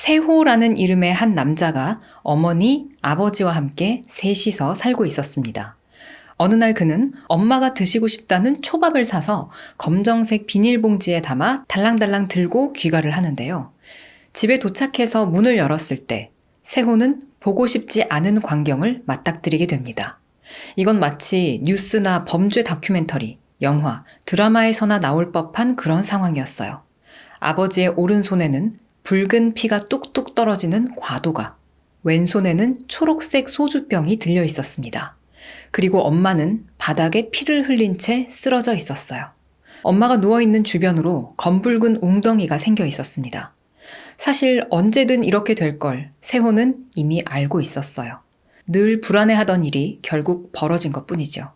세호라는 이름의 한 남자가 어머니, 아버지와 함께 셋이서 살고 있었습니다. 어느 날 그는 엄마가 드시고 싶다는 초밥을 사서 검정색 비닐봉지에 담아 달랑달랑 들고 귀가를 하는데요. 집에 도착해서 문을 열었을 때 세호는 보고 싶지 않은 광경을 맞닥뜨리게 됩니다. 이건 마치 뉴스나 범죄 다큐멘터리, 영화, 드라마에서나 나올 법한 그런 상황이었어요. 아버지의 오른손에는 붉은 피가 뚝뚝 떨어지는 과도가, 왼손에는 초록색 소주병이 들려 있었습니다. 그리고 엄마는 바닥에 피를 흘린 채 쓰러져 있었어요. 엄마가 누워있는 주변으로 검붉은 웅덩이가 생겨 있었습니다. 사실 언제든 이렇게 될 걸 세호는 이미 알고 있었어요. 늘 불안해하던 일이 결국 벌어진 것뿐이죠.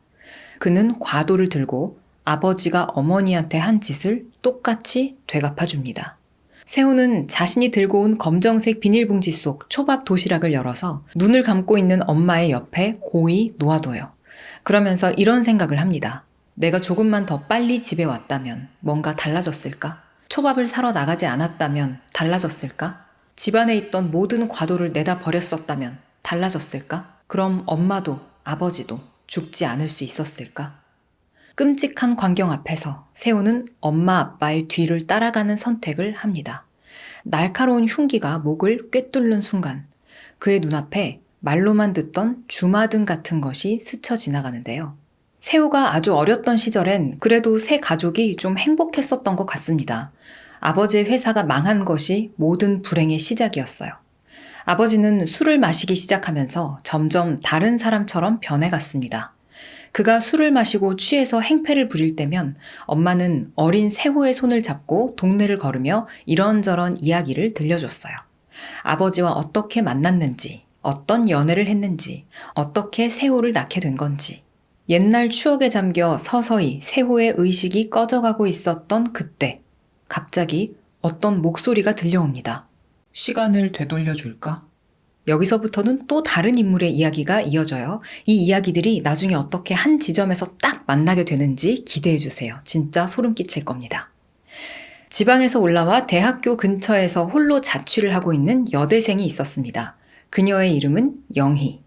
그는 과도를 들고 아버지가 어머니한테 한 짓을 똑같이 되갚아줍니다. 세호는 자신이 들고 온 검정색 비닐봉지 속 초밥 도시락을 열어서 눈을 감고 있는 엄마의 옆에 고이 놓아둬요. 그러면서 이런 생각을 합니다. 내가 조금만 더 빨리 집에 왔다면 뭔가 달라졌을까? 초밥을 사러 나가지 않았다면 달라졌을까? 집안에 있던 모든 과도를 내다 버렸었다면 달라졌을까? 그럼 엄마도 아버지도 죽지 않을 수 있었을까? 끔찍한 광경 앞에서 세호는 엄마 아빠의 뒤를 따라가는 선택을 합니다. 날카로운 흉기가 목을 꿰뚫는 순간 그의 눈앞에 말로만 듣던 주마등 같은 것이 스쳐 지나가는데요. 세호가 아주 어렸던 시절엔 그래도 새 가족이 좀 행복했었던 것 같습니다. 아버지의 회사가 망한 것이 모든 불행의 시작이었어요. 아버지는 술을 마시기 시작하면서 점점 다른 사람처럼 변해갔습니다. 그가 술을 마시고 취해서 행패를 부릴 때면 엄마는 어린 세호의 손을 잡고 동네를 걸으며 이런저런 이야기를 들려줬어요. 아버지와 어떻게 만났는지, 어떤 연애를 했는지, 어떻게 세호를 낳게 된 건지. 옛날 추억에 잠겨 서서히 세호의 의식이 꺼져가고 있었던 그때, 갑자기 어떤 목소리가 들려옵니다. 시간을 되돌려 줄까? 여기서부터는 또 다른 인물의 이야기가 이어져요. 이 이야기들이 나중에 어떻게 한 지점에서 딱 만나게 되는지 기대해주세요. 진짜 소름 끼칠 겁니다. 지방에서 올라와 대학교 근처에서 홀로 자취를 하고 있는 여대생이 있었습니다. 그녀의 이름은 영희.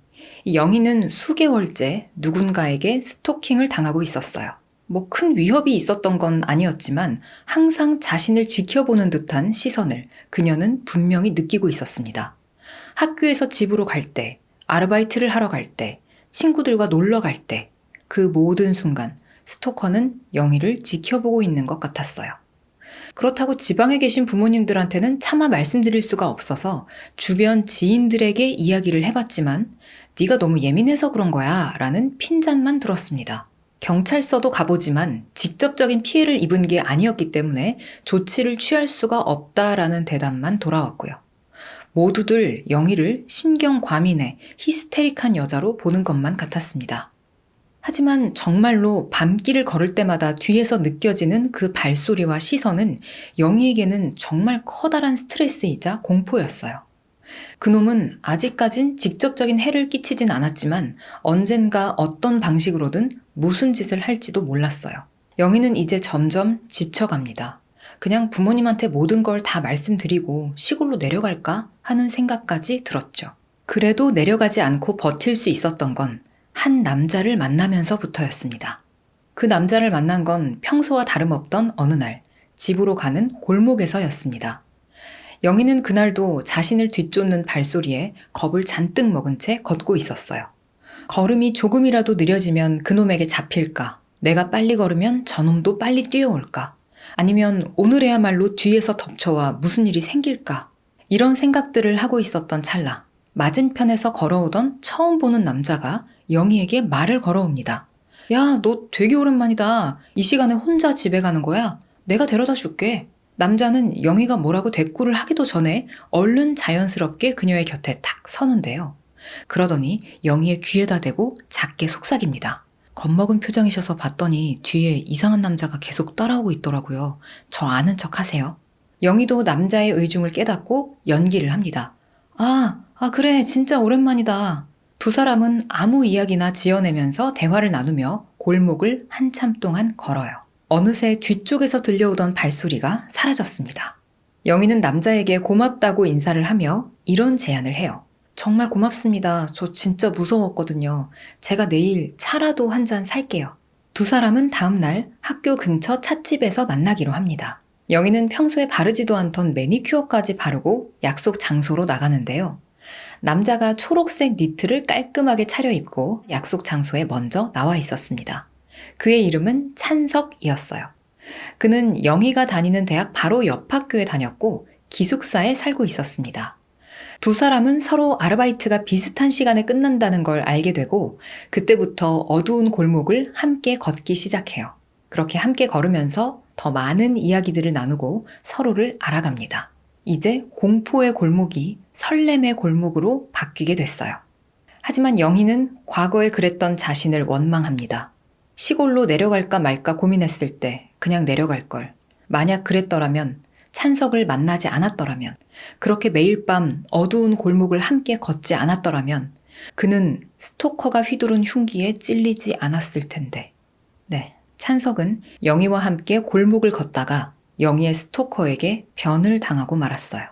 이 영희는 수개월째 누군가에게 스토킹을 당하고 있었어요. 뭐 큰 위협이 있었던 건 아니었지만 항상 자신을 지켜보는 듯한 시선을 그녀는 분명히 느끼고 있었습니다. 학교에서 집으로 갈 때, 아르바이트를 하러 갈 때, 친구들과 놀러 갈 때, 그 모든 순간 스토커는 영희를 지켜보고 있는 것 같았어요. 그렇다고 지방에 계신 부모님들한테는 차마 말씀드릴 수가 없어서 주변 지인들에게 이야기를 해봤지만 네가 너무 예민해서 그런 거야 라는 핀잔만 들었습니다. 경찰서도 가보지만 직접적인 피해를 입은 게 아니었기 때문에 조치를 취할 수가 없다라는 대답만 돌아왔고요. 모두들 영희를 신경과민의 히스테릭한 여자로 보는 것만 같았습니다. 하지만 정말로 밤길을 걸을 때마다 뒤에서 느껴지는 그 발소리와 시선은 영희에게는 정말 커다란 스트레스이자 공포였어요. 그놈은 아직까진 직접적인 해를 끼치진 않았지만 언젠가 어떤 방식으로든 무슨 짓을 할지도 몰랐어요. 영희는 이제 점점 지쳐갑니다. 그냥 부모님한테 모든 걸 다 말씀드리고 시골로 내려갈까 하는 생각까지 들었죠. 그래도 내려가지 않고 버틸 수 있었던 건 한 남자를 만나면서부터였습니다. 그 남자를 만난 건 평소와 다름없던 어느 날 집으로 가는 골목에서였습니다. 영희는 그날도 자신을 뒤쫓는 발소리에 겁을 잔뜩 먹은 채 걷고 있었어요. 걸음이 조금이라도 느려지면 그놈에게 잡힐까? 내가 빨리 걸으면 저놈도 빨리 뛰어올까? 아니면 오늘에야말로 뒤에서 덮쳐와 무슨 일이 생길까? 이런 생각들을 하고 있었던 찰나 맞은편에서 걸어오던 처음 보는 남자가 영희에게 말을 걸어옵니다. 야, 너 되게 오랜만이다. 이 시간에 혼자 집에 가는 거야? 내가 데려다 줄게. 남자는 영희가 뭐라고 대꾸를 하기도 전에 얼른 자연스럽게 그녀의 곁에 탁 서는데요. 그러더니 영희의 귀에다 대고 작게 속삭입니다. 겁먹은 표정이셔서 봤더니 뒤에 이상한 남자가 계속 따라오고 있더라고요. 저 아는 척 하세요. 영희도 남자의 의중을 깨닫고 연기를 합니다. 그래, 진짜 오랜만이다. 두 사람은 아무 이야기나 지어내면서 대화를 나누며 골목을 한참 동안 걸어요. 어느새 뒤쪽에서 들려오던 발소리가 사라졌습니다. 영희는 남자에게 고맙다고 인사를 하며 이런 제안을 해요. 정말 고맙습니다. 저 진짜 무서웠거든요. 제가 내일 차라도 한 잔 살게요. 두 사람은 다음 날 학교 근처 찻집에서 만나기로 합니다. 영희는 평소에 바르지도 않던 매니큐어까지 바르고 약속 장소로 나가는데요. 남자가 초록색 니트를 깔끔하게 차려입고 약속 장소에 먼저 나와 있었습니다. 그의 이름은 찬석이었어요. 그는 영희가 다니는 대학 바로 옆 학교에 다녔고 기숙사에 살고 있었습니다. 두 사람은 서로 아르바이트가 비슷한 시간에 끝난다는 걸 알게 되고 그때부터 어두운 골목을 함께 걷기 시작해요. 그렇게 함께 걸으면서 더 많은 이야기들을 나누고 서로를 알아갑니다. 이제 공포의 골목이 설렘의 골목으로 바뀌게 됐어요. 하지만 영희는 과거에 그랬던 자신을 원망합니다. 시골로 내려갈까 말까 고민했을 때 그냥 내려갈 걸. 만약 그랬더라면, 찬석을 만나지 않았더라면, 그렇게 매일 밤 어두운 골목을 함께 걷지 않았더라면 그는 스토커가 휘두른 흉기에 찔리지 않았을 텐데. 네, 찬석은 영희와 함께 골목을 걷다가 영희의 스토커에게 변을 당하고 말았어요.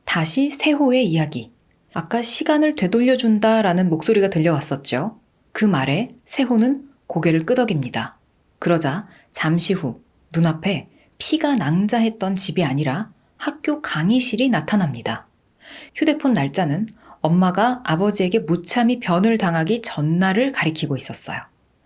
다시 세호의 이야기. 아까 시간을 되돌려준다라는 목소리가 들려왔었죠. 그 말에 세호는 고개를 끄덕입니다. 그러자 잠시 후 눈앞에 피가 낭자했던 집이 아니라 학교 강의실이 나타납니다. 휴대폰 날짜는 엄마가 아버지에게 무참히 변을 당하기 전날을 가리키고 있었어요.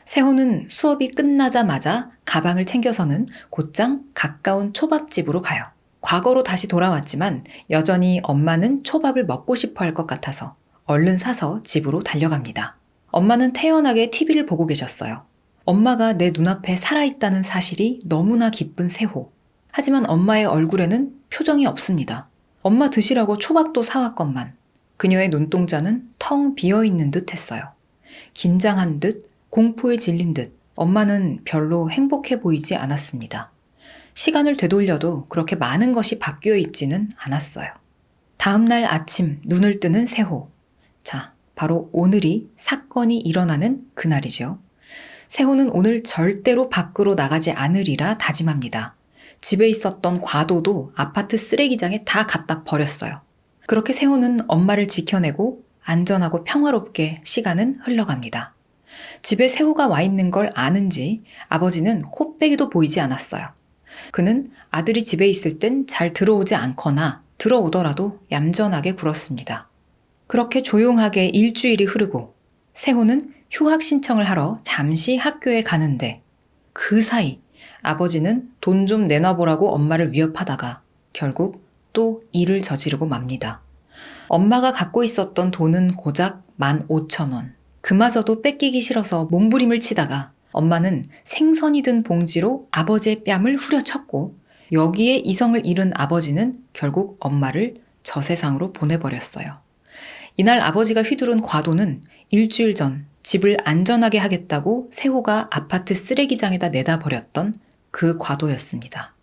세호는 수업이 끝나자마자 가방을 챙겨서는 곧장 가까운 초밥집으로 가요. 과거로 다시 돌아왔지만 여전히 엄마는 초밥을 먹고 싶어 할 것 같아서 얼른 사서 집으로 달려갑니다. 엄마는 태연하게 TV를 보고 계셨어요. 엄마가 내 눈앞에 살아있다는 사실이 너무나 기쁜 세호. 하지만 엄마의 얼굴에는 표정이 없습니다. 엄마 드시라고 초밥도 사왔건만 그녀의 눈동자는 텅 비어있는 듯 했어요. 긴장한 듯, 공포에 질린 듯 엄마는 별로 행복해 보이지 않았습니다. 시간을 되돌려도 그렇게 많은 것이 바뀌어 있지는 않았어요. 다음 날 아침 눈을 뜨는 세호. 자, 바로 오늘이 사건이 일어나는 그날이죠. 세호는 오늘 절대로 밖으로 나가지 않으리라 다짐합니다. 집에 있었던 과도도 아파트 쓰레기장에 다 갖다 버렸어요. 그렇게 세호는 엄마를 지켜내고 안전하고 평화롭게 시간은 흘러갑니다. 집에 세호가 와 있는 걸 아는지 아버지는 코빼기도 보이지 않았어요. 그는 아들이 집에 있을 땐 잘 들어오지 않거나 들어오더라도 얌전하게 굴었습니다. 그렇게 조용하게 일주일이 흐르고 세호는 휴학 신청을 하러 잠시 학교에 가는데 그 사이 아버지는 돈 좀 내놔보라고 엄마를 위협하다가 결국 또 일을 저지르고 맙니다. 엄마가 갖고 있었던 돈은 고작 15,000원. 그마저도 뺏기기 싫어서 몸부림을 치다가 엄마는 생선이 든 봉지로 아버지의 뺨을 후려쳤고 여기에 이성을 잃은 아버지는 결국 엄마를 저 세상으로 보내버렸어요. 이날 아버지가 휘두른 과도는 일주일 전 집을 안전하게 하겠다고 세호가 아파트 쓰레기장에다 내다 버렸던 그 과도였습니다.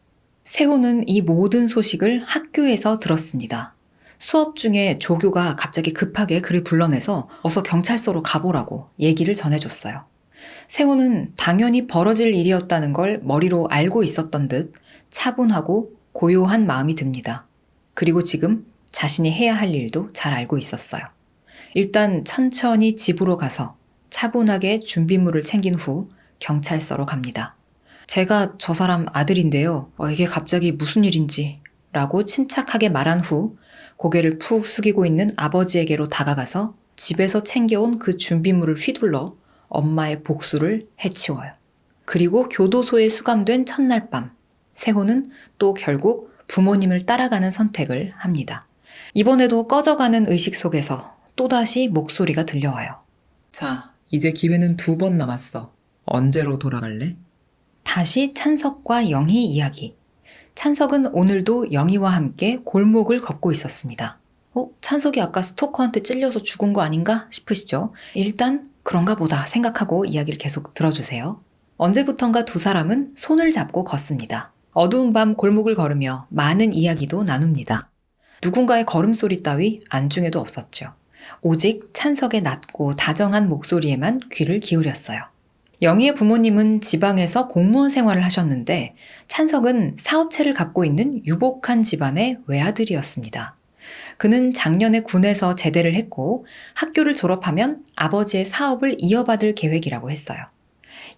세호는 이 모든 소식을 학교에서 들었습니다. 수업 중에 조교가 갑자기 급하게 그를 불러내서 어서 경찰서로 가보라고 얘기를 전해줬어요. 세호는 당연히 벌어질 일이었다는 걸 머리로 알고 있었던 듯 차분하고 고요한 마음이 듭니다. 그리고 지금 자신이 해야 할 일도 잘 알고 있었어요. 일단 천천히 집으로 가서 차분하게 준비물을 챙긴 후 경찰서로 갑니다. 제가 저 사람 아들인데요. 이게 갑자기 무슨 일인지 라고 침착하게 말한 후 고개를 푹 숙이고 있는 아버지에게로 다가가서 집에서 챙겨온 그 준비물을 휘둘러 엄마의 복수를 해치워요. 그리고 교도소에 수감된 첫날 밤, 세호는 또 결국 부모님을 따라가는 선택을 합니다. 이번에도 꺼져가는 의식 속에서 또다시 목소리가 들려와요. 자, 이제 기회는 2번 남았어. 언제로 돌아갈래? 다시 찬석과 영희 이야기. 찬석은 오늘도 영희와 함께 골목을 걷고 있었습니다. 찬석이 아까 스토커한테 찔려서 죽은 거 아닌가 싶으시죠? 일단 그런가 보다 생각하고 이야기를 계속 들어주세요. 언제부턴가 두 사람은 손을 잡고 걷습니다. 어두운 밤 골목을 걸으며 많은 이야기도 나눕니다. 누군가의 걸음소리 따위 안중에도 없었죠. 오직 찬석의 낮고 다정한 목소리에만 귀를 기울였어요. 영희의 부모님은 지방에서 공무원 생활을 하셨는데 찬석은 사업체를 갖고 있는 유복한 집안의 외아들이었습니다. 그는 작년에 군에서 제대를 했고 학교를 졸업하면 아버지의 사업을 이어받을 계획이라고 했어요.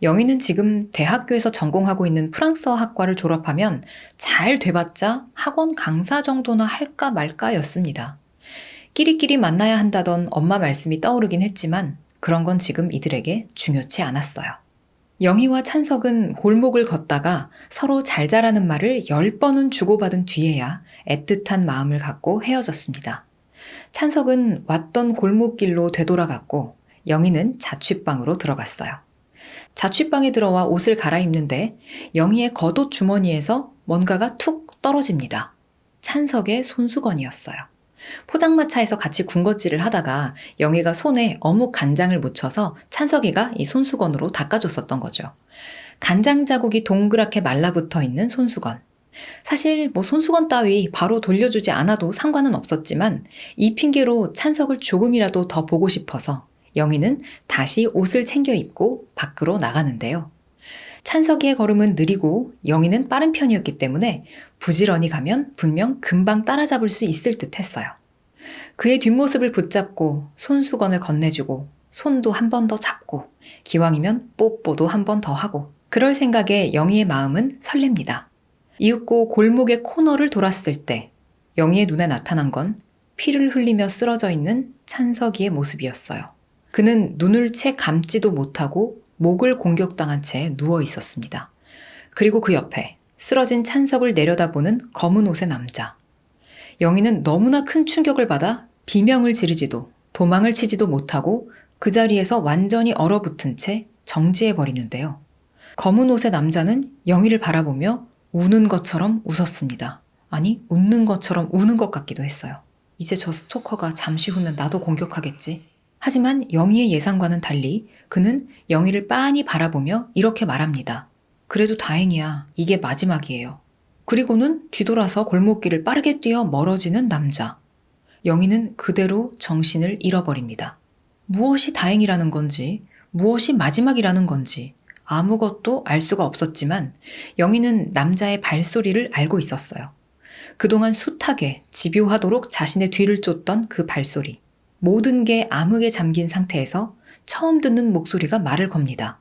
영희는 지금 대학교에서 전공하고 있는 프랑스어 학과를 졸업하면 잘 돼봤자 학원 강사 정도나 할까 말까였습니다. 끼리끼리 만나야 한다던 엄마 말씀이 떠오르긴 했지만 그런 건 지금 이들에게 중요치 않았어요. 영희와 찬석은 골목을 걷다가 서로 잘 자라는 말을 10번은 주고받은 뒤에야 애틋한 마음을 갖고 헤어졌습니다. 찬석은 왔던 골목길로 되돌아갔고 영희는 자취방으로 들어갔어요. 자취방에 들어와 옷을 갈아입는데 영희의 겉옷 주머니에서 뭔가가 툭 떨어집니다. 찬석의 손수건이었어요. 포장마차에서 같이 군것질을 하다가 영희가 손에 어묵 간장을 묻혀서 찬석이가 이 손수건으로 닦아줬었던 거죠. 간장 자국이 동그랗게 말라붙어 있는 손수건. 사실 손수건 따위 바로 돌려주지 않아도 상관은 없었지만 이 핑계로 찬석을 조금이라도 더 보고 싶어서 영희는 다시 옷을 챙겨 입고 밖으로 나가는데요. 찬석이의 걸음은 느리고 영희는 빠른 편이었기 때문에 부지런히 가면 분명 금방 따라잡을 수 있을 듯 했어요. 그의 뒷모습을 붙잡고 손수건을 건네주고 손도 한 번 더 잡고 기왕이면 뽀뽀도 한 번 더 하고 그럴 생각에 영희의 마음은 설렙니다. 이윽고 골목의 코너를 돌았을 때 영희의 눈에 나타난 건 피를 흘리며 쓰러져 있는 찬석이의 모습이었어요. 그는 눈을 채 감지도 못하고 목을 공격당한 채 누워 있었습니다. 그리고 그 옆에 쓰러진 찬석을 내려다보는 검은 옷의 남자. 영희는 너무나 큰 충격을 받아 비명을 지르지도 도망을 치지도 못하고 그 자리에서 완전히 얼어붙은 채 정지해버리는데요. 검은 옷의 남자는 영희를 바라보며 우는 것처럼 웃었습니다. 아니, 웃는 것처럼 우는 것 같기도 했어요. 이제 저 스토커가 잠시 후면 나도 공격하겠지. 하지만 영희의 예상과는 달리 그는 영희를 빤히 바라보며 이렇게 말합니다. 그래도 다행이야. 이게 마지막이에요. 그리고는 뒤돌아서 골목길을 빠르게 뛰어 멀어지는 남자. 영희는 그대로 정신을 잃어버립니다. 무엇이 다행이라는 건지, 무엇이 마지막이라는 건지 아무것도 알 수가 없었지만 영희는 남자의 발소리를 알고 있었어요. 그동안 숱하게 집요하도록 자신의 뒤를 쫓던 그 발소리. 모든 게 암흑에 잠긴 상태에서 처음 듣는 목소리가 말을 겁니다.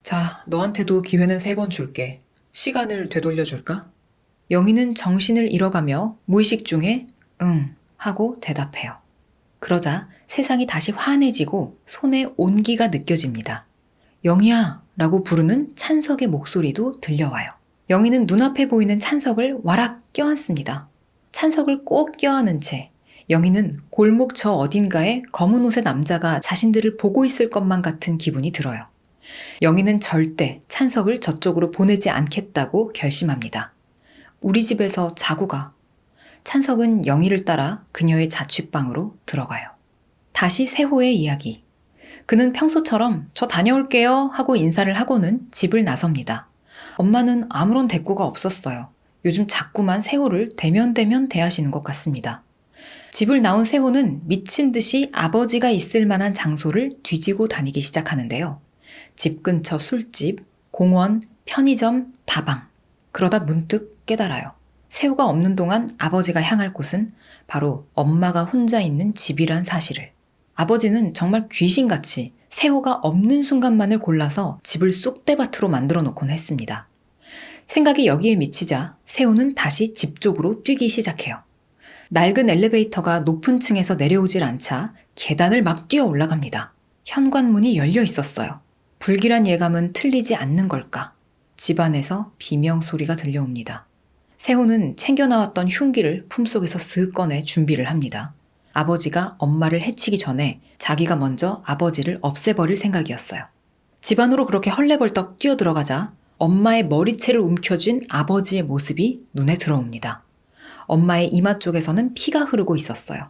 자, 너한테도 기회는 3번 줄게. 시간을 되돌려줄까? 영희는 정신을 잃어가며 무의식 중에 응 하고 대답해요. 그러자 세상이 다시 환해지고 손에 온기가 느껴집니다. 영희야 라고 부르는 찬석의 목소리도 들려와요. 영희는 눈앞에 보이는 찬석을 와락 껴안습니다. 찬석을 꼭 껴안은 채 영희는 골목 저 어딘가에 검은 옷의 남자가 자신들을 보고 있을 것만 같은 기분이 들어요. 영희는 절대 찬석을 저쪽으로 보내지 않겠다고 결심합니다. 우리 집에서 자고 가. 찬석은 영희를 따라 그녀의 자취방으로 들어가요. 다시 세호의 이야기. 그는 평소처럼 저 다녀올게요 하고 인사를 하고는 집을 나섭니다. 엄마는 아무런 대꾸가 없었어요. 요즘 자꾸만 세호를 대면대면 대하시는 것 같습니다. 집을 나온 세호는 미친 듯이 아버지가 있을 만한 장소를 뒤지고 다니기 시작하는데요. 집 근처 술집, 공원, 편의점, 다방. 그러다 문득 깨달아요. 세호가 없는 동안 아버지가 향할 곳은 바로 엄마가 혼자 있는 집이란 사실을. 아버지는 정말 귀신같이 세호가 없는 순간만을 골라서 집을 쑥대밭으로 만들어 놓곤 했습니다. 생각이 여기에 미치자 세호는 다시 집 쪽으로 뛰기 시작해요. 낡은 엘리베이터가 높은 층에서 내려오질 않자 계단을 막 뛰어 올라갑니다. 현관문이 열려 있었어요. 불길한 예감은 틀리지 않는 걸까? 집안에서 비명 소리가 들려옵니다. 세호는 챙겨 나왔던 흉기를 품속에서 쓱 꺼내 준비를 합니다. 아버지가 엄마를 해치기 전에 자기가 먼저 아버지를 없애버릴 생각이었어요. 집 안으로 그렇게 헐레벌떡 뛰어들어가자 엄마의 머리채를 움켜쥔 아버지의 모습이 눈에 들어옵니다. 엄마의 이마 쪽에서는 피가 흐르고 있었어요.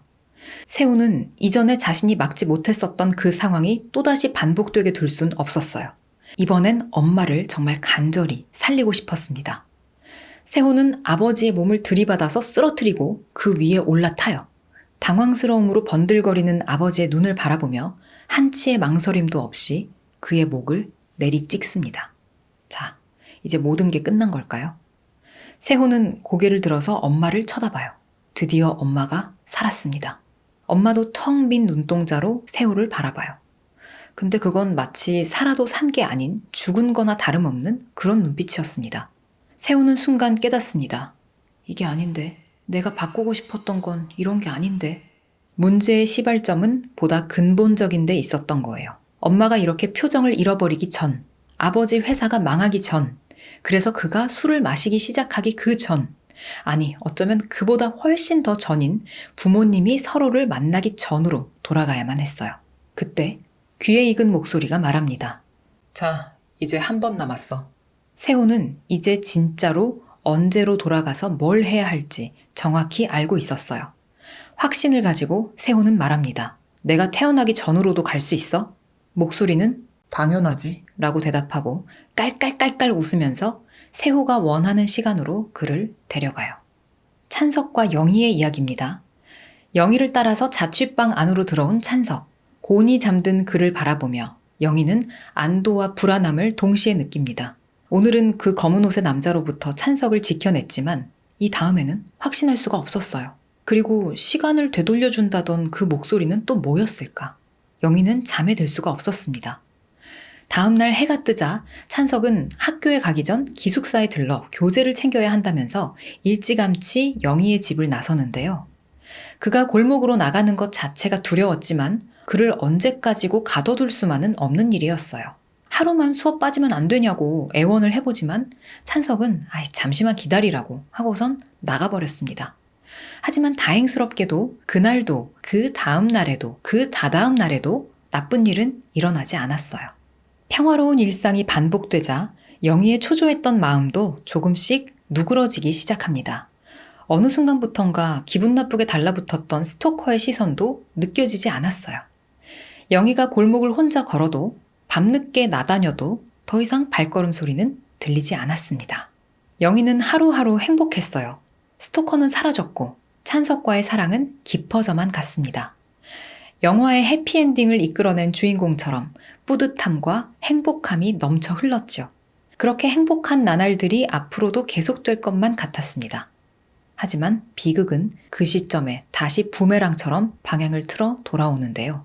세호는 이전에 자신이 막지 못했었던 그 상황이 또다시 반복되게 둘 순 없었어요. 이번엔 엄마를 정말 간절히 살리고 싶었습니다. 세호는 아버지의 몸을 들이받아서 쓰러뜨리고 그 위에 올라타요. 당황스러움으로 번들거리는 아버지의 눈을 바라보며 한치의 망설임도 없이 그의 목을 내리 찍습니다. 자, 이제 모든 게 끝난 걸까요? 세호는 고개를 들어서 엄마를 쳐다봐요. 드디어 엄마가 살았습니다. 엄마도 텅 빈 눈동자로 세호를 바라봐요. 근데 그건 마치 살아도 산 게 아닌 죽은 거나 다름없는 그런 눈빛이었습니다. 세호는 순간 깨닫습니다. 이게 아닌데, 내가 바꾸고 싶었던 건 이런 게 아닌데. 문제의 시발점은 보다 근본적인 데 있었던 거예요. 엄마가 이렇게 표정을 잃어버리기 전, 아버지 회사가 망하기 전, 그래서 그가 술을 마시기 시작하기 그 전, 아니 어쩌면 그보다 훨씬 더 전인 부모님이 서로를 만나기 전으로 돌아가야만 했어요. 그때 귀에 익은 목소리가 말합니다. 자, 이제 한 번 남았어. 세호는 이제 진짜로 언제로 돌아가서 뭘 해야 할지 정확히 알고 있었어요. 확신을 가지고 세호는 말합니다. 내가 태어나기 전으로도 갈 수 있어? 목소리는 당연하지. 라고 대답하고 깔깔깔깔 웃으면서 세호가 원하는 시간으로 그를 데려가요. 찬석과 영희의 이야기입니다. 영희를 따라서 자취방 안으로 들어온 찬석. 곤히 잠든 그를 바라보며 영희는 안도와 불안함을 동시에 느낍니다. 오늘은 그 검은 옷의 남자로부터 찬석을 지켜냈지만 이 다음에는 확신할 수가 없었어요. 그리고 시간을 되돌려준다던 그 목소리는 또 뭐였을까? 영희는 잠에 들 수가 없었습니다. 다음날 해가 뜨자 찬석은 학교에 가기 전 기숙사에 들러 교재를 챙겨야 한다면서 일찌감치 영희의 집을 나서는데요. 그가 골목으로 나가는 것 자체가 두려웠지만 그를 언제까지고 가둬둘 수만은 없는 일이었어요. 하루만 수업 빠지면 안 되냐고 애원을 해보지만 찬석은 잠시만 기다리라고 하고선 나가버렸습니다. 하지만 다행스럽게도 그날도 그 다음 날에도 그 다다음 날에도 나쁜 일은 일어나지 않았어요. 평화로운 일상이 반복되자 영희의 초조했던 마음도 조금씩 누그러지기 시작합니다. 어느 순간부턴가 기분 나쁘게 달라붙었던 스토커의 시선도 느껴지지 않았어요. 영희가 골목을 혼자 걸어도 밤늦게 나다녀도 더 이상 발걸음 소리는 들리지 않았습니다. 영희는 하루하루 행복했어요. 스토커는 사라졌고 찬석과의 사랑은 깊어져만 갔습니다. 영화의 해피엔딩을 이끌어낸 주인공처럼 뿌듯함과 행복함이 넘쳐 흘렀죠. 그렇게 행복한 나날들이 앞으로도 계속될 것만 같았습니다. 하지만 비극은 그 시점에 다시 부메랑처럼 방향을 틀어 돌아오는데요.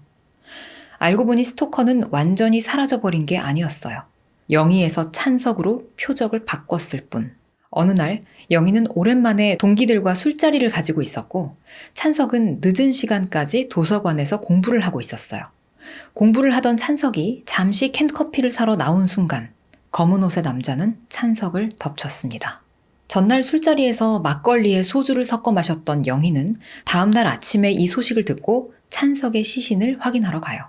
알고 보니 스토커는 완전히 사라져버린 게 아니었어요. 영희에서 찬석으로 표적을 바꿨을 뿐. 어느 날 영희는 오랜만에 동기들과 술자리를 가지고 있었고 찬석은 늦은 시간까지 도서관에서 공부를 하고 있었어요. 공부를 하던 찬석이 잠시 캔커피를 사러 나온 순간 검은 옷의 남자는 찬석을 덮쳤습니다. 전날 술자리에서 막걸리에 소주를 섞어 마셨던 영희는 다음날 아침에 이 소식을 듣고 찬석의 시신을 확인하러 가요.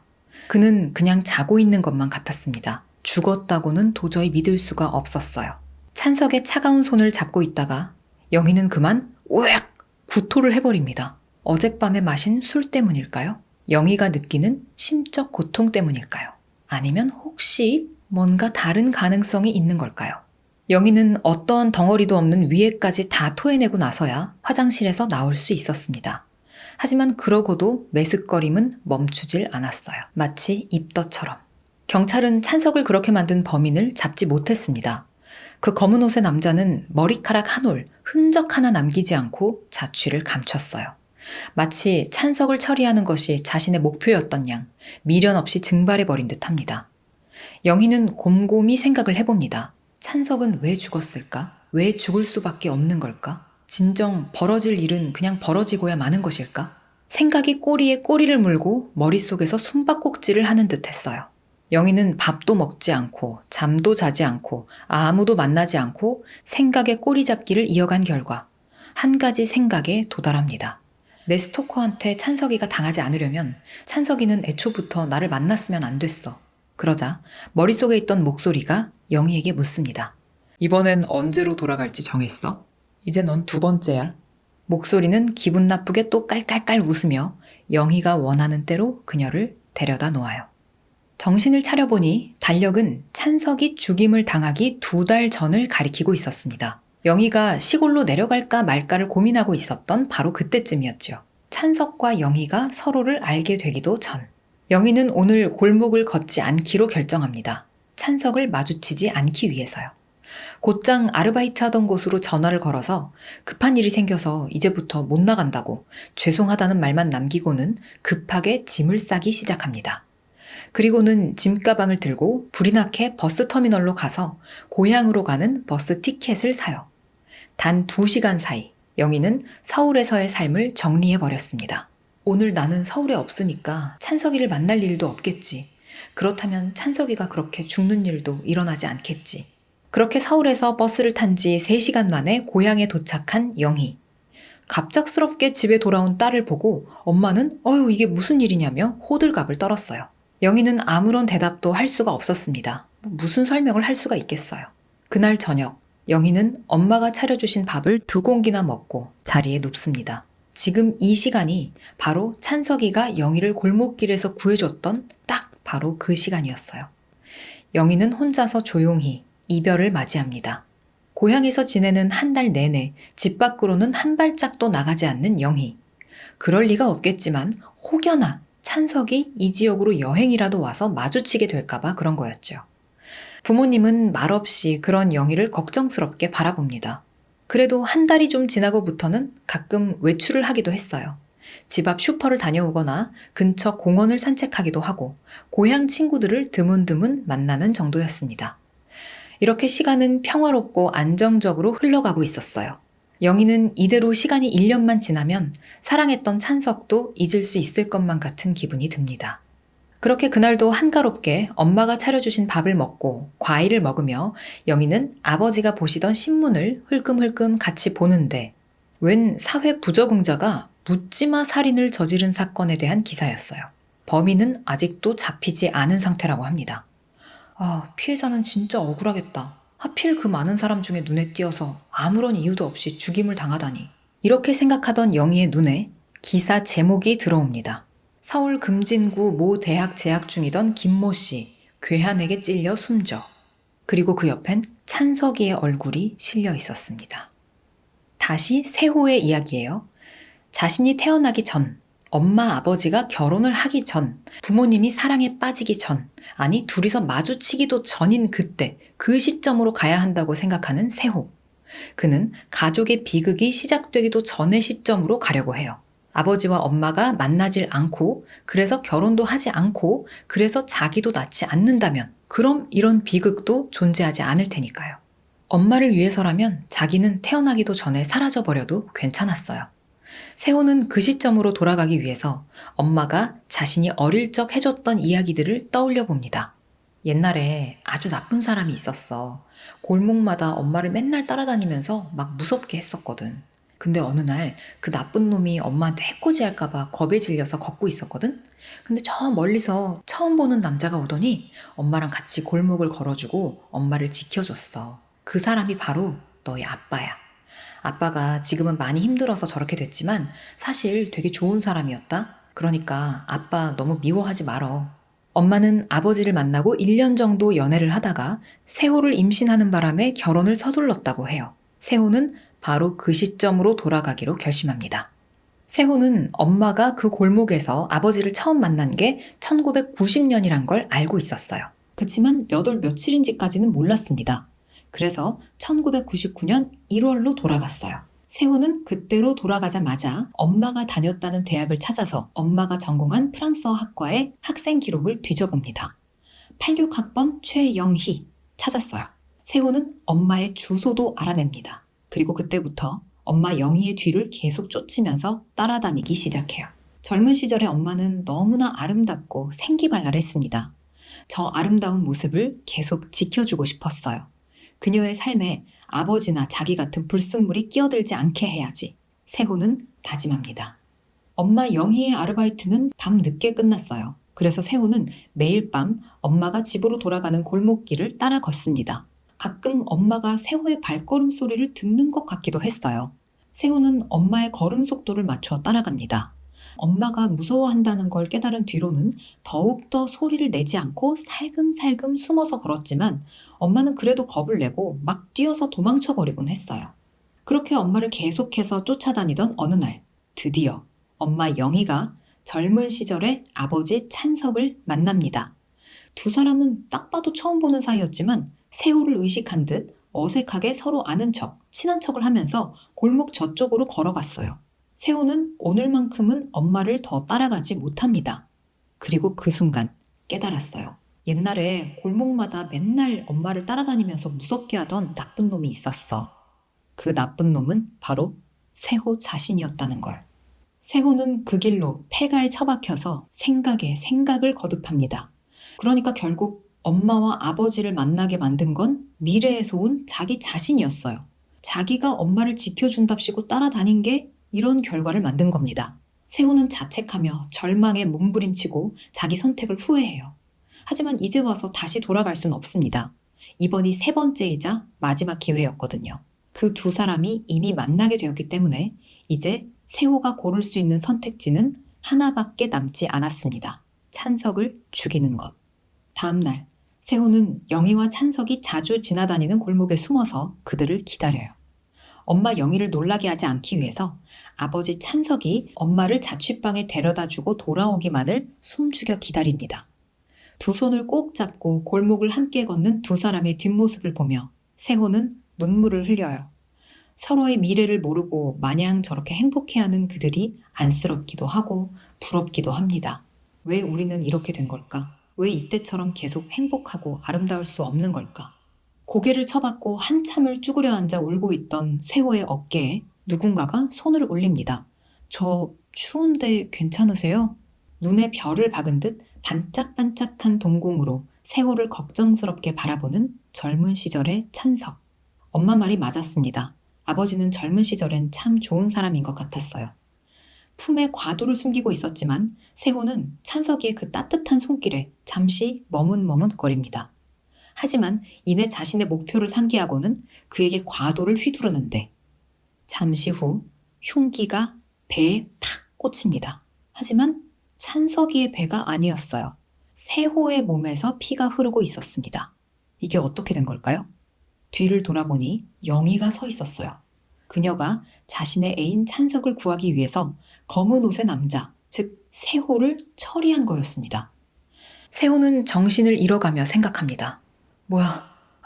그는 그냥 자고 있는 것만 같았습니다. 죽었다고는 도저히 믿을 수가 없었어요. 찬석의 차가운 손을 잡고 있다가 영희는 그만 오액 구토를 해버립니다. 어젯밤에 마신 술 때문일까요? 영희가 느끼는 심적 고통 때문일까요? 아니면 혹시 뭔가 다른 가능성이 있는 걸까요? 영희는 어떠한 덩어리도 없는 위에까지 다 토해내고 나서야 화장실에서 나올 수 있었습니다. 하지만 그러고도 메스꺼림은 멈추질 않았어요. 마치 입덧처럼. 경찰은 찬석을 그렇게 만든 범인을 잡지 못했습니다. 그 검은 옷의 남자는 머리카락 한 올, 흔적 하나 남기지 않고 자취를 감췄어요. 마치 찬석을 처리하는 것이 자신의 목표였던 양 미련 없이 증발해버린 듯합니다. 영희는 곰곰이 생각을 해봅니다. 찬석은 왜 죽었을까? 왜 죽을 수밖에 없는 걸까? 진정 벌어질 일은 그냥 벌어지고야 마는 것일까? 생각이 꼬리에 꼬리를 물고 머릿속에서 숨바꼭질을 하는 듯 했어요. 영희는 밥도 먹지 않고 잠도 자지 않고 아무도 만나지 않고 생각의 꼬리 잡기를 이어간 결과 한 가지 생각에 도달합니다. 내 스토커한테 찬석이가 당하지 않으려면 찬석이는 애초부터 나를 만났으면 안 됐어. 그러자 머릿속에 있던 목소리가 영희에게 묻습니다. 이번엔 언제로 돌아갈지 정했어? 이제 넌 두 번째야. 목소리는 기분 나쁘게 또 깔깔깔 웃으며 영희가 원하는 대로 그녀를 데려다 놓아요. 정신을 차려보니 달력은 찬석이 죽임을 당하기 2달 전을 가리키고 있었습니다. 영희가 시골로 내려갈까 말까를 고민하고 있었던 바로 그때쯤이었죠. 찬석과 영희가 서로를 알게 되기도 전. 영희는 오늘 골목을 걷지 않기로 결정합니다. 찬석을 마주치지 않기 위해서요. 곧장 아르바이트 하던 곳으로 전화를 걸어서 급한 일이 생겨서 이제부터 못 나간다고 죄송하다는 말만 남기고는 급하게 짐을 싸기 시작합니다. 그리고는 짐가방을 들고 불이 나게 버스터미널로 가서 고향으로 가는 버스 티켓을 사요. 단 2시간 사이 영희는 서울에서의 삶을 정리해버렸습니다. 오늘 나는 서울에 없으니까 찬석이를 만날 일도 없겠지. 그렇다면 찬석이가 그렇게 죽는 일도 일어나지 않겠지. 그렇게 서울에서 버스를 탄 지 3시간 만에 고향에 도착한 영희. 갑작스럽게 집에 돌아온 딸을 보고 엄마는 이게 무슨 일이냐며 호들갑을 떨었어요. 영희는 아무런 대답도 할 수가 없었습니다. 무슨 설명을 할 수가 있겠어요. 그날 저녁 영희는 엄마가 차려주신 밥을 2공기나 먹고 자리에 눕습니다. 지금 이 시간이 바로 찬석이가 영희를 골목길에서 구해줬던 딱 바로 그 시간이었어요. 영희는 혼자서 조용히 이별을 맞이합니다. 고향에서 지내는 한 달 내내 집 밖으로는 한 발짝도 나가지 않는 영희. 그럴 리가 없겠지만 혹여나 찬석이 이 지역으로 여행이라도 와서 마주치게 될까봐 그런 거였죠. 부모님은 말없이 그런 영희를 걱정스럽게 바라봅니다. 그래도 한 달이 좀 지나고부터는 가끔 외출을 하기도 했어요. 집 앞 슈퍼를 다녀오거나 근처 공원을 산책하기도 하고 고향 친구들을 드문드문 만나는 정도였습니다. 이렇게 시간은 평화롭고 안정적으로 흘러가고 있었어요. 영희는 이대로 시간이 1년만 지나면 사랑했던 찬석도 잊을 수 있을 것만 같은 기분이 듭니다. 그렇게 그날도 한가롭게 엄마가 차려주신 밥을 먹고 과일을 먹으며 영희는 아버지가 보시던 신문을 흘끔흘끔 같이 보는데 웬 사회 부적응자가 묻지마 살인을 저지른 사건에 대한 기사였어요. 범인은 아직도 잡히지 않은 상태라고 합니다. 피해자는 진짜 억울하겠다. 하필 그 많은 사람 중에 눈에 띄어서 아무런 이유도 없이 죽임을 당하다니. 이렇게 생각하던 영희의 눈에 기사 제목이 들어옵니다. 서울 금진구 모 대학 재학 중이던 김모 씨, 괴한에게 찔려 숨져. 그리고 그 옆엔 찬석이의 얼굴이 실려 있었습니다. 다시 세호의 이야기예요. 자신이 태어나기 전, 엄마 아버지가 결혼을 하기 전, 부모님이 사랑에 빠지기 전, 아니 둘이서 마주치기도 전인 그때, 그 시점으로 가야 한다고 생각하는 세호. 그는 가족의 비극이 시작되기도 전의 시점으로 가려고 해요. 아버지와 엄마가 만나질 않고, 그래서 결혼도 하지 않고, 그래서 자기도 낳지 않는다면, 그럼 이런 비극도 존재하지 않을 테니까요. 엄마를 위해서라면 자기는 태어나기도 전에 사라져버려도 괜찮았어요. 세호는 그 시점으로 돌아가기 위해서 엄마가 자신이 어릴 적 해줬던 이야기들을 떠올려 봅니다. 옛날에 아주 나쁜 사람이 있었어. 골목마다 엄마를 맨날 따라다니면서 막 무섭게 했었거든. 근데 어느 날 그 나쁜 놈이 엄마한테 해코지할까봐 겁에 질려서 걷고 있었거든? 근데 저 멀리서 처음 보는 남자가 오더니 엄마랑 같이 골목을 걸어주고 엄마를 지켜줬어. 그 사람이 바로 너희 아빠야. 아빠가 지금은 많이 힘들어서 저렇게 됐지만 사실 되게 좋은 사람이었다. 그러니까 아빠 너무 미워하지 말어. 엄마는 아버지를 만나고 1년 정도 연애를 하다가 세호를 임신하는 바람에 결혼을 서둘렀다고 해요. 세호는 바로 그 시점으로 돌아가기로 결심합니다. 세호는 엄마가 그 골목에서 아버지를 처음 만난 게 1990년이란 걸 알고 있었어요. 그치만 몇 월 며칠인지까지는 몰랐습니다. 그래서 1999년 1월로 돌아갔어요. 세호는 그때로 돌아가자마자 엄마가 다녔다는 대학을 찾아서 엄마가 전공한 프랑스어 학과의 학생 기록을 뒤져봅니다. 86학번 최영희 찾았어요. 세호는 엄마의 주소도 알아냅니다. 그리고 그때부터 엄마 영희의 뒤를 계속 쫓으면서 따라다니기 시작해요. 젊은 시절의 엄마는 너무나 아름답고 생기발랄했습니다. 저 아름다운 모습을 계속 지켜주고 싶었어요. 그녀의 삶에 아버지나 자기 같은 불순물이 끼어들지 않게 해야지. 세호는 다짐합니다. 엄마 영희의 아르바이트는 밤 늦게 끝났어요. 그래서 세호는 매일 밤 엄마가 집으로 돌아가는 골목길을 따라 걷습니다. 가끔 엄마가 세호의 발걸음 소리를 듣는 것 같기도 했어요. 세호는 엄마의 걸음 속도를 맞춰 따라갑니다. 엄마가 무서워한다는 걸 깨달은 뒤로는 더욱더 소리를 내지 않고 살금살금 숨어서 걸었지만 엄마는 그래도 겁을 내고 막 뛰어서 도망쳐버리곤 했어요. 그렇게 엄마를 계속해서 쫓아다니던 어느 날 드디어 엄마 영희가 젊은 시절의 아버지 찬석을 만납니다. 두 사람은 딱 봐도 처음 보는 사이였지만 세호를 의식한 듯 어색하게 서로 아는 척, 친한 척을 하면서 골목 저쪽으로 걸어갔어요. 세호는 오늘만큼은 엄마를 더 따라가지 못합니다. 그리고 그 순간 깨달았어요. 옛날에 골목마다 맨날 엄마를 따라다니면서 무섭게 하던 나쁜 놈이 있었어. 그 나쁜 놈은 바로 세호 자신이었다는 걸. 세호는 그 길로 폐가에 처박혀서 생각에 생각을 거듭합니다. 그러니까 결국 엄마와 아버지를 만나게 만든 건 미래에서 온 자기 자신이었어요. 자기가 엄마를 지켜준답시고 따라다닌 게 이런 결과를 만든 겁니다. 세호는 자책하며 절망에 몸부림치고 자기 선택을 후회해요. 하지만 이제 와서 다시 돌아갈 수는 없습니다. 이번이 세 번째이자 마지막 기회였거든요. 그 두 사람이 이미 만나게 되었기 때문에 이제 세호가 고를 수 있는 선택지는 하나밖에 남지 않았습니다. 찬석을 죽이는 것. 다음 날, 세호는 영희와 찬석이 자주 지나다니는 골목에 숨어서 그들을 기다려요. 엄마 영희를 놀라게 하지 않기 위해서 아버지 찬석이 엄마를 자취방에 데려다주고 돌아오기만을 숨죽여 기다립니다. 두 손을 꼭 잡고 골목을 함께 걷는 두 사람의 뒷모습을 보며 세호는 눈물을 흘려요. 서로의 미래를 모르고 마냥 저렇게 행복해하는 그들이 안쓰럽기도 하고 부럽기도 합니다. 왜 우리는 이렇게 된 걸까? 왜 이때처럼 계속 행복하고 아름다울 수 없는 걸까? 고개를 쳐박고 한참을 쭈그려 앉아 울고 있던 세호의 어깨에 누군가가 손을 올립니다. 저 추운데 괜찮으세요? 눈에 별을 박은 듯 반짝반짝한 동공으로 세호를 걱정스럽게 바라보는 젊은 시절의 찬석. 엄마 말이 맞았습니다. 아버지는 젊은 시절엔 참 좋은 사람인 것 같았어요. 품에 과도를 숨기고 있었지만 세호는 찬석이의 그 따뜻한 손길에 잠시 머뭇머뭇거립니다. 하지만 이내 자신의 목표를 상기하고는 그에게 과도를 휘두르는데 잠시 후 흉기가 배에 팍 꽂힙니다. 하지만 찬석이의 배가 아니었어요. 세호의 몸에서 피가 흐르고 있었습니다. 이게 어떻게 된 걸까요? 뒤를 돌아보니 영희가 서 있었어요. 그녀가 자신의 애인 찬석을 구하기 위해서 검은 옷의 남자, 즉 세호를 처리한 거였습니다. 세호는 정신을 잃어가며 생각합니다. 뭐야?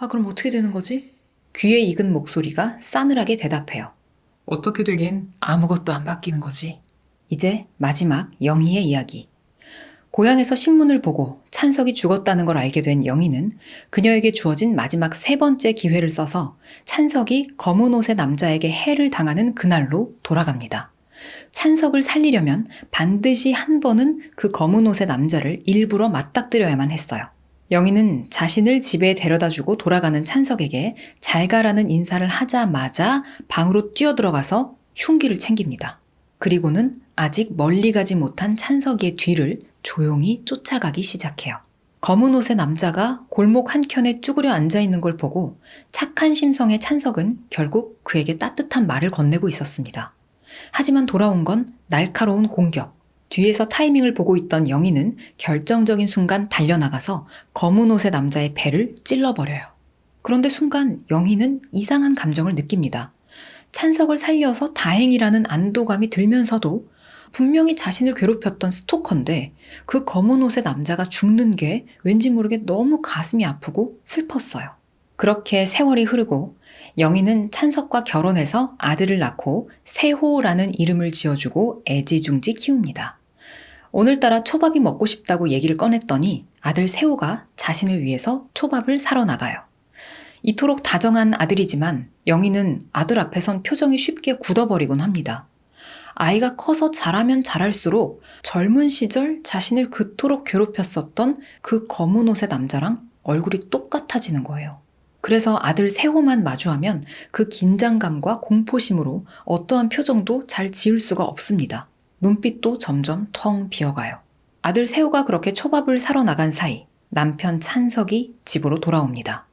그럼 어떻게 되는 거지? 귀에 익은 목소리가 싸늘하게 대답해요. 어떻게 되긴 아무것도 안 바뀌는 거지. 이제 마지막 영희의 이야기. 고향에서 신문을 보고 찬석이 죽었다는 걸 알게 된 영희는 그녀에게 주어진 마지막 세 번째 기회를 써서 찬석이 검은 옷의 남자에게 해를 당하는 그날로 돌아갑니다. 찬석을 살리려면 반드시 한 번은 그 검은 옷의 남자를 일부러 맞닥뜨려야만 했어요. 영희는 자신을 집에 데려다주고 돌아가는 찬석에게 잘 가라는 인사를 하자마자 방으로 뛰어들어가서 흉기를 챙깁니다. 그리고는 아직 멀리 가지 못한 찬석이의 뒤를 조용히 쫓아가기 시작해요. 검은 옷의 남자가 골목 한켠에 쭈그려 앉아있는 걸 보고 착한 심성의 찬석은 결국 그에게 따뜻한 말을 건네고 있었습니다. 하지만 돌아온 건 날카로운 공격. 뒤에서 타이밍을 보고 있던 영희는 결정적인 순간 달려나가서 검은 옷의 남자의 배를 찔러버려요. 그런데 순간 영희는 이상한 감정을 느낍니다. 찬석을 살려서 다행이라는 안도감이 들면서도 분명히 자신을 괴롭혔던 스토커인데 그 검은 옷의 남자가 죽는 게 왠지 모르게 너무 가슴이 아프고 슬펐어요. 그렇게 세월이 흐르고 영희는 찬석과 결혼해서 아들을 낳고 세호라는 이름을 지어주고 애지중지 키웁니다. 오늘따라 초밥이 먹고 싶다고 얘기를 꺼냈더니 아들 세호가 자신을 위해서 초밥을 사러 나가요. 이토록 다정한 아들이지만 영희는 아들 앞에선 표정이 쉽게 굳어버리곤 합니다. 아이가 커서 자라면 자랄수록 젊은 시절 자신을 그토록 괴롭혔었던 그 검은 옷의 남자랑 얼굴이 똑같아지는 거예요. 그래서 아들 세호만 마주하면 그 긴장감과 공포심으로 어떠한 표정도 잘 지을 수가 없습니다. 눈빛도 점점 텅 비어가요. 아들 세호가 그렇게 초밥을 사러 나간 사이 남편 찬석이 집으로 돌아옵니다.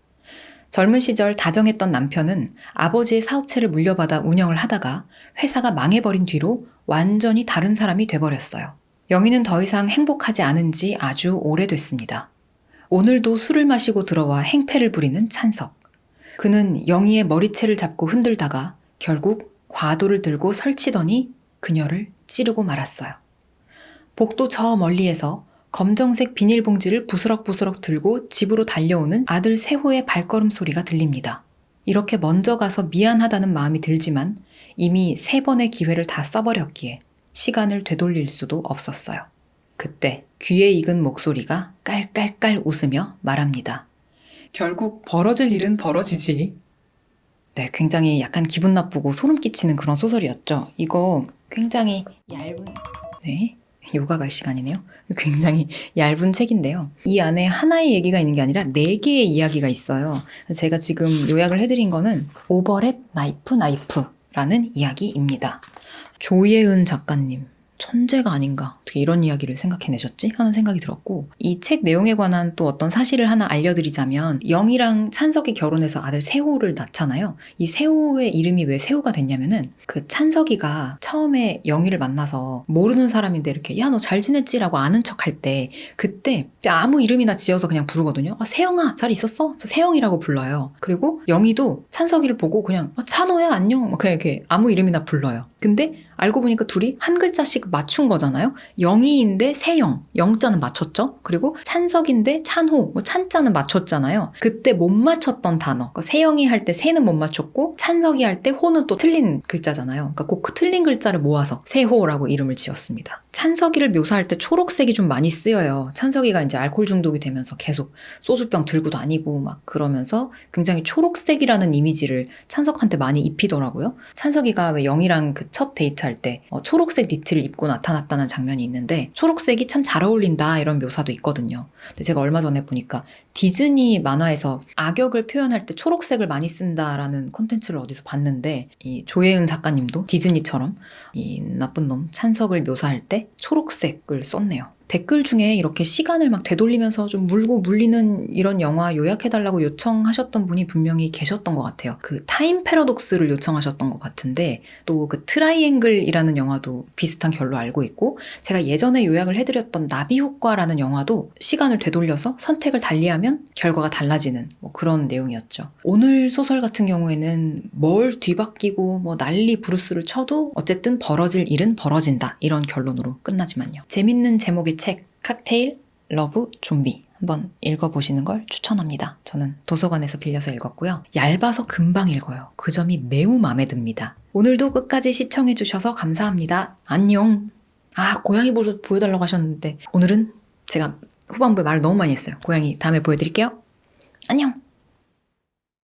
젊은 시절 다정했던 남편은 아버지의 사업체를 물려받아 운영을 하다가 회사가 망해버린 뒤로 완전히 다른 사람이 돼버렸어요. 영희는 더 이상 행복하지 않은 지 아주 오래됐습니다. 오늘도 술을 마시고 들어와 행패를 부리는 찬석. 그는 영희의 머리채를 잡고 흔들다가 결국 과도를 들고 설치더니 그녀를 찌르고 말았어요. 복도 저 멀리에서 검정색 비닐봉지를 부스럭부스럭 들고 집으로 달려오는 아들 세호의 발걸음 소리가 들립니다. 이렇게 먼저 가서 미안하다는 마음이 들지만 이미 3번의 기회를 다 써버렸기에 시간을 되돌릴 수도 없었어요. 그때 귀에 익은 목소리가 깔깔깔 웃으며 말합니다. 결국 벌어질 일은 벌어지지. 네, 굉장히 약간 기분 나쁘고 소름 끼치는 그런 소설이었죠. 이거 굉장히 얇은, 네, 요가 갈 시간이네요. 굉장히 얇은 책인데요. 이 안에 하나의 얘기가 있는 게 아니라 4개의 이야기가 있어요. 제가 지금 요약을 해드린 거는 오버랩 나이프라는 이야기입니다. 조예은 작가님. 천재가 아닌가 어떻게 이런 이야기를 생각해내셨지? 하는 생각이 들었고 이 책 내용에 관한 또 어떤 사실을 하나 알려드리자면 영희랑 찬석이 결혼해서 아들 세호를 낳잖아요. 이 세호의 이름이 왜 세호가 됐냐면은 그 찬석이가 처음에 영희를 만나서 모르는 사람인데 이렇게 야 너 잘 지냈지? 라고 아는 척 할 때 그때 아무 이름이나 지어서 그냥 부르거든요. 세영아 잘 있었어? 세영이라고 불러요. 그리고 영희도 찬석이를 보고 그냥 찬호야 안녕 그냥 이렇게 아무 이름이나 불러요. 근데 알고 보니까 둘이 한 글자씩 맞춘 거잖아요. 영희인데 세영, 영자는 맞췄죠. 그리고 찬석인데 찬호, 찬자는 맞췄잖아요. 그때 못 맞췄던 단어, 그러니까 세영이 할 때 세는 못 맞췄고 찬석이 할 때 호는 또 틀린 글자잖아요. 그러니까 꼭 그 틀린 글자를 모아서 세호라고 이름을 지었습니다. 찬석이를 묘사할 때 초록색이 좀 많이 쓰여요. 찬석이가 이제 알코올 중독이 되면서 계속 소주병 들고 다니고 막 그러면서 굉장히 초록색이라는 이미지를 찬석한테 많이 입히더라고요. 찬석이가 왜 영희랑 그 첫 데이트할 때 초록색 니트를 입고 나타났다는 장면이 있는데 초록색이 참 잘 어울린다 이런 묘사도 있거든요. 근데 제가 얼마 전에 보니까 디즈니 만화에서 악역을 표현할 때 초록색을 많이 쓴다라는 콘텐츠를 어디서 봤는데 이 조예은 작가님도 디즈니처럼 이 나쁜 놈 찬석을 묘사할 때 초록색을 썼네요. 댓글 중에 이렇게 시간을 막 되돌리면서 좀 물고 물리는 이런 영화 요약해달라고 요청하셨던 분이 분명히 계셨던 것 같아요. 그 타임 패러독스를 요청하셨던 것 같은데 또 그 트라이앵글이라는 영화도 비슷한 결로 알고 있고 제가 예전에 요약을 해드렸던 나비 효과라는 영화도 시간을 되돌려서 선택을 달리하면 결과가 달라지는 뭐 그런 내용이었죠. 오늘 소설 같은 경우에는 뭘 뒤바뀌고 뭐 난리 부르스를 쳐도 어쨌든 벌어질 일은 벌어진다 이런 결론으로 끝나지만요. 재밌는 제목의 책 칵테일, 러브, 좀비 한번 읽어보시는 걸 추천합니다. 저는 도서관에서 빌려서 읽었고요. 얇아서 금방 읽어요. 그 점이 매우 마음에 듭니다. 오늘도 끝까지 시청해주셔서 감사합니다. 안녕. 고양이 보여달라고 하셨는데 오늘은 제가 후반부에 말을 너무 많이 했어요. 고양이 다음에 보여드릴게요. 안녕.